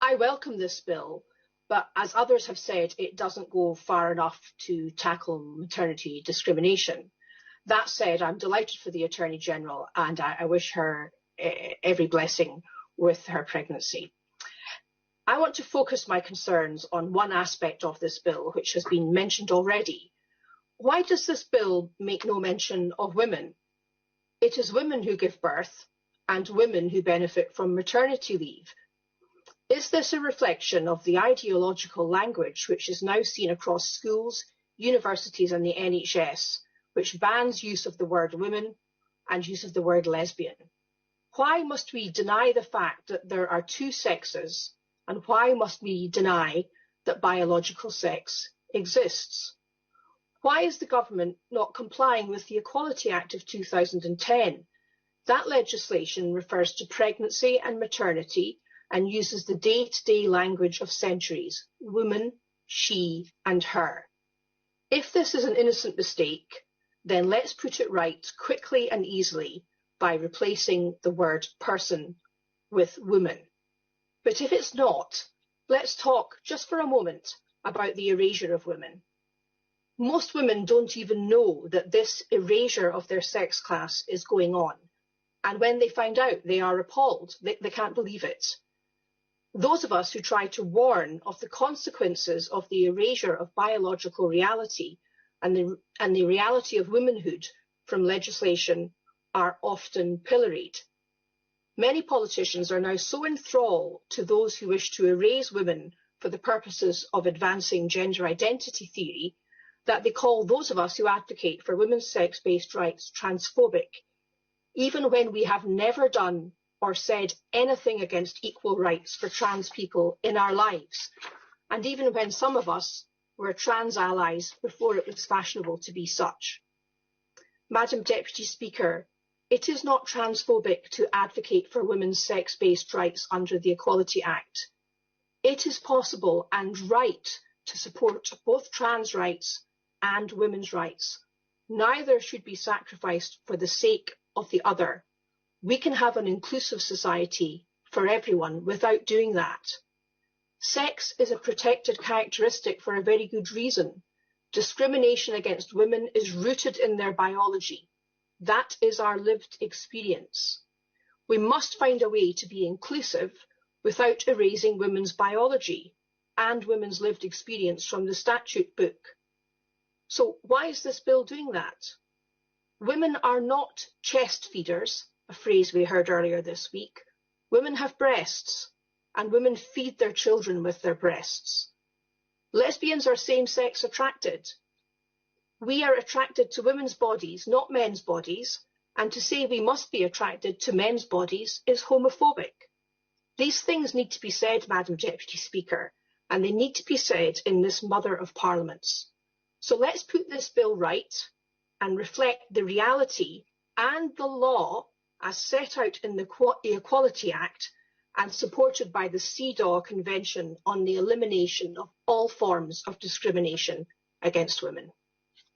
I welcome this bill, but as others have said, it doesn't go far enough to tackle maternity discrimination. That said, I'm delighted for the Attorney General and I wish her every blessing with her pregnancy. I want to focus my concerns on one aspect of this bill, which has been mentioned already. Why does this bill make no mention of women? It is women who give birth and women who benefit from maternity leave. Is this a reflection of the ideological language which is now seen across schools, universities and the NHS, which bans use of the word women and use of the word lesbian? Why must we deny the fact that there are two sexes, and why must we deny that biological sex exists? Why is the government not complying with the Equality Act of 2010? That legislation refers to pregnancy and maternity and uses the day-to-day language of centuries: woman, she and her. If this is an innocent mistake, then let's put it right quickly and easily by replacing the word person with woman. But if it's not, let's talk just for a moment about the erasure of women. Most women don't even know that this erasure of their sex class is going on. And when they find out, they are appalled. They can't believe it. Those of us who try to warn of the consequences of the erasure of biological reality and the reality of womanhood from legislation are often pilloried. Many politicians are now so enthralled to those who wish to erase women for the purposes of advancing gender identity theory that they call those of us who advocate for women's sex-based rights transphobic, even when we have never done or said anything against equal rights for trans people in our lives, and even when some of us were trans allies before it was fashionable to be such. Madam Deputy Speaker, it is not transphobic to advocate for women's sex-based rights under the Equality Act. It is possible and right to support both trans rights and women's rights. Neither should be sacrificed for the sake of the other. We can have an inclusive society for everyone without doing that. Sex is a protected characteristic for a very good reason. Discrimination against women is rooted in their biology. That is our lived experience. We must find a way to be inclusive without erasing women's biology and women's lived experience from the statute book. So why is this bill doing that? Women are not chest feeders, a phrase we heard earlier this week. Women have breasts, and women feed their children with their breasts. Lesbians are same-sex attracted. We are attracted to women's bodies, not men's bodies, and to say we must be attracted to men's bodies is homophobic. These things need to be said, Madam Deputy Speaker, and they need to be said in this mother of parliaments. So let's put this bill right and reflect the reality and the law as set out in the Equality Act and supported by the CEDAW Convention on the Elimination of All Forms of Discrimination against Women.